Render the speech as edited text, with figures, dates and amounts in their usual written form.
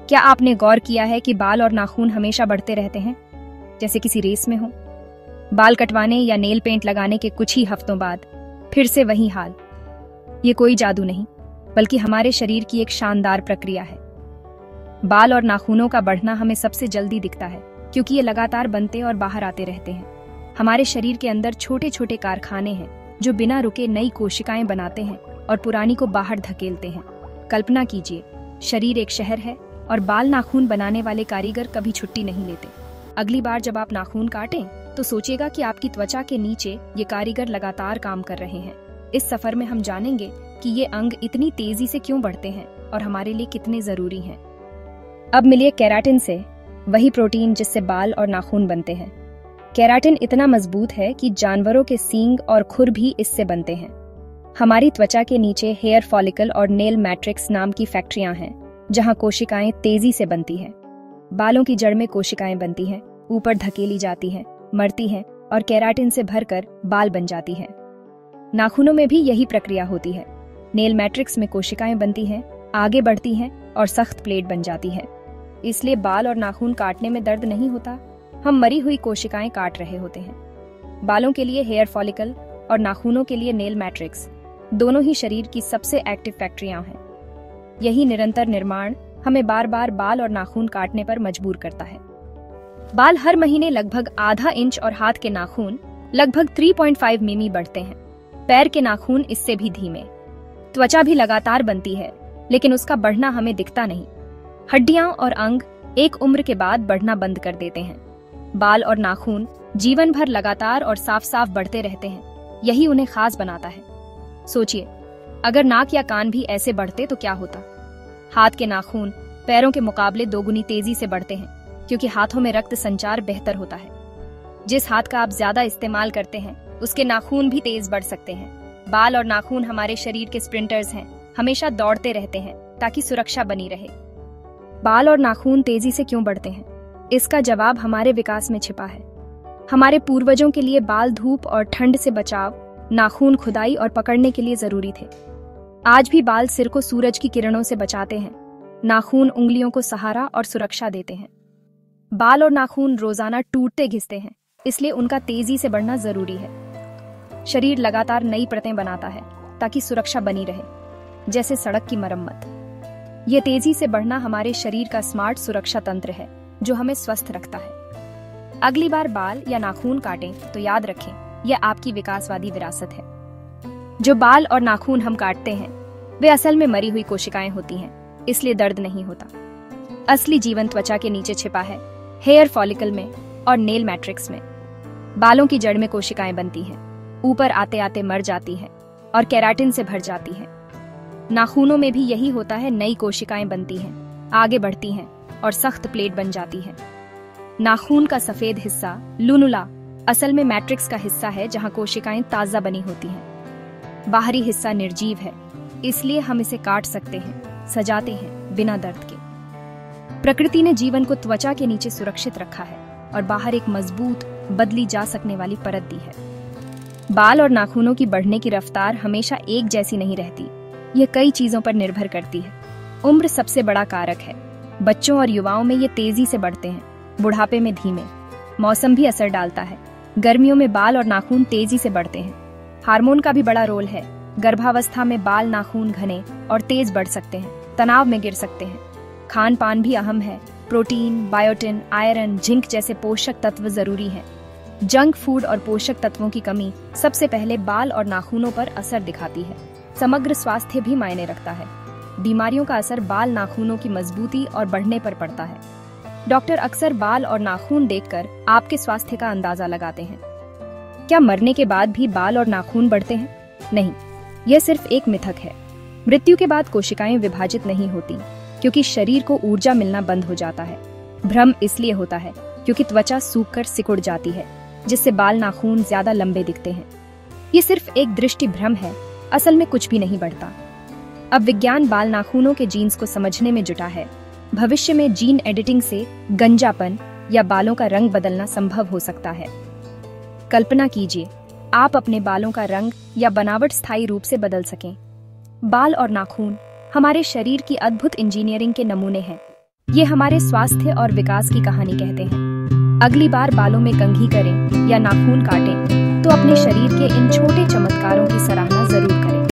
क्या आपने गौर किया है कि बाल और नाखून हमेशा बढ़ते रहते हैं, जैसे किसी रेस में हो? बाल कटवाने या नेल पेंट लगाने के कुछ ही हफ्तों बाद फिर से वही हाल। ये कोई जादू नहीं, बल्कि हमारे शरीर की एक शानदार प्रक्रिया है। बाल और नाखूनों का बढ़ना हमें सबसे जल्दी दिखता है, क्योंकि ये लगातार बनते और बाहर आते रहते हैं। हमारे शरीर के अंदर छोटे छोटे कारखाने हैं जो बिना रुके नई कोशिकाएं बनाते हैं और पुरानी को बाहर धकेलते हैं। कल्पना कीजिए, शरीर एक शहर है और बाल नाखून बनाने वाले कारीगर कभी छुट्टी नहीं लेते। अगली बार जब आप नाखून काटें तो सोचिएगा कि आपकी त्वचा के नीचे ये कारीगर लगातार काम कर रहे हैं। इस सफर में हम जानेंगे कि ये अंग इतनी तेजी से क्यों बढ़ते हैं और हमारे लिए कितने जरूरी हैं। अब मिलिए केराटिन से, वही प्रोटीन जिससे बाल और नाखून बनते हैं। केराटिन इतना मजबूत है कि जानवरों के सींग और खुर भी इससे बनते हैं। हमारी त्वचा के नीचे हेयर फॉलिकल और नेल मैट्रिक्स नाम की फैक्ट्रियां हैं, जहां कोशिकाएं तेजी से बनती हैं। बालों की जड़ में कोशिकाएं बनती हैं, ऊपर धकेली जाती हैं, मरती हैं और केराटिन से भरकर बाल बन जाती हैं। नाखूनों में भी यही प्रक्रिया होती है। नेल मैट्रिक्स में कोशिकाएं बनती हैं, आगे बढ़ती हैं और सख्त प्लेट बन जाती हैं। इसलिए बाल और नाखून काटने में दर्द नहीं होता, हम मरी हुई कोशिकाएं काट रहे होते हैं। बालों के लिए हेयर फॉलिकल और नाखूनों के लिए नेल मैट्रिक्स, दोनों ही शरीर की सबसे एक्टिव फैक्ट्रियां हैं। यही निरंतर निर्माण हमें बार बार बाल और नाखून काटने पर मजबूर करता है। बाल हर महीने लगभग आधा इंच और हाथ के नाखून लगभग 3.5 मिमी बढ़ते हैं। पैर के नाखून इससे भी धीमे। त्वचा भी लगातार बनती है, लेकिन उसका बढ़ना हमें दिखता नहीं। हड्डियां और अंग एक उम्र के बाद बढ़ना बंद कर देते हैं। बाल और नाखून जीवन भर लगातार और साफ साफ बढ़ते रहते हैं। यही उन्हें खास बनाता है। सोचिए, अगर नाक या कान भी ऐसे बढ़ते तो क्या होता? हाथ के नाखून पैरों के मुकाबले दोगुनी तेजी से बढ़ते हैं, क्योंकि हाथों में रक्त संचार बेहतर होता है। जिस हाथ का आप ज्यादा इस्तेमाल करते हैं, उसके नाखून भी तेज बढ़ सकते हैं। बाल और नाखून हमारे शरीर के स्प्रिंटर्स हैं, हमेशा दौड़ते रहते हैं ताकि सुरक्षा बनी रहे। बाल और नाखून तेजी से क्यों बढ़ते हैं? इसका जवाब हमारे विकास में छिपा है। हमारे पूर्वजों के लिए बाल धूप और ठंड से बचाव, नाखून खुदाई और पकड़ने के लिए जरूरी थे। आज भी बाल सिर को सूरज की किरणों से बचाते हैं, नाखून उंगलियों को सहारा और सुरक्षा देते हैं। बाल और नाखून रोजाना टूटते घिसते हैं, इसलिए उनका तेजी से बढ़ना जरूरी है। शरीर लगातार नई परतें बनाता है ताकि सुरक्षा बनी रहे, जैसे सड़क की मरम्मत। यह तेजी से बढ़ना हमारे शरीर का स्मार्ट सुरक्षा तंत्र है, जो हमें स्वस्थ रखता है। अगली बार बाल या नाखून काटें तो याद रखें, यह आपकी विकासवादी विरासत है। जो बाल और नाखून हम काटते हैं, वे असल में मरी हुई कोशिकाएं होती हैं, इसलिए दर्द नहीं होता। असली जीवन त्वचा के नीचे छिपा है, हेयर फॉलिकल में और नेल मैट्रिक्स में। बालों की जड़ में कोशिकाएं बनती हैं, ऊपर आते आते मर जाती हैं और केराटिन से भर जाती हैं। नाखूनों में भी यही होता है, नई कोशिकाएं बनती हैं, आगे बढ़ती हैं और सख्त प्लेट बन जाती है। नाखून का सफेद हिस्सा लूनुला असल में मैट्रिक्स का हिस्सा है, जहां कोशिकाएं ताजा बनी होती हैं। बाहरी हिस्सा निर्जीव है, इसलिए हम इसे काट सकते हैं, सजाते हैं बिना दर्द के। प्रकृति ने जीवन को त्वचा के नीचे सुरक्षित रखा है और बाहर एक मजबूत, बदली जा सकने वाली परत दी है। बाल और नाखूनों की बढ़ने की रफ्तार हमेशा एक जैसी नहीं रहती, यह कई चीजों पर निर्भर करती है। उम्र सबसे बड़ा कारक है। बच्चों और युवाओं में ये तेजी से बढ़ते हैं, बुढ़ापे में धीमे। मौसम भी असर डालता है। गर्मियों में बाल और नाखून तेजी से बढ़ते हैं। हार्मोन का भी बड़ा रोल है। गर्भावस्था में बाल नाखून घने और तेज बढ़ सकते हैं, तनाव में गिर सकते हैं। खान पान भी अहम है। प्रोटीन, बायोटिन, आयरन, जिंक जैसे पोषक तत्व जरूरी हैं। जंक फूड और पोषक तत्वों की कमी सबसे पहले बाल और नाखूनों पर असर दिखाती है। समग्र स्वास्थ्य भी मायने रखता है। बीमारियों का असर बाल नाखूनों की मजबूती और बढ़ने पर पड़ता है। डॉक्टर अक्सर बाल और नाखून देखकर आपके स्वास्थ्य का अंदाजा लगाते हैं। क्या मरने के बाद भी बाल और नाखून बढ़ते हैं? नहीं, यह सिर्फ एक मिथक है। मृत्यु के बाद कोशिकाएं विभाजित नहीं होती, क्योंकि शरीर को ऊर्जा मिलना बंद हो जाता है। भ्रम इसलिए होता है क्योंकि त्वचा सूखकर सिकुड़ जाती है, जिससे बाल नाखून ज्यादा लंबे दिखते हैं। ये सिर्फ एक दृष्टि भ्रम है, असल में कुछ भी नहीं बढ़ता। अब विज्ञान बाल नाखूनों के जीन्स को समझने में जुटा है। भविष्य में जीन एडिटिंग से गंजापन या बालों का रंग बदलना संभव हो सकता है। कल्पना कीजिए, आप अपने बालों का रंग या बनावट स्थायी रूप से बदल सकें। बाल और नाखून हमारे शरीर की अद्भुत इंजीनियरिंग के नमूने हैं। ये हमारे स्वास्थ्य और विकास की कहानी कहते हैं। अगली बार बालों में कंघी करें या नाखून काटें तो अपने शरीर के इन छोटे चमत्कारों की सराहना जरूर करें।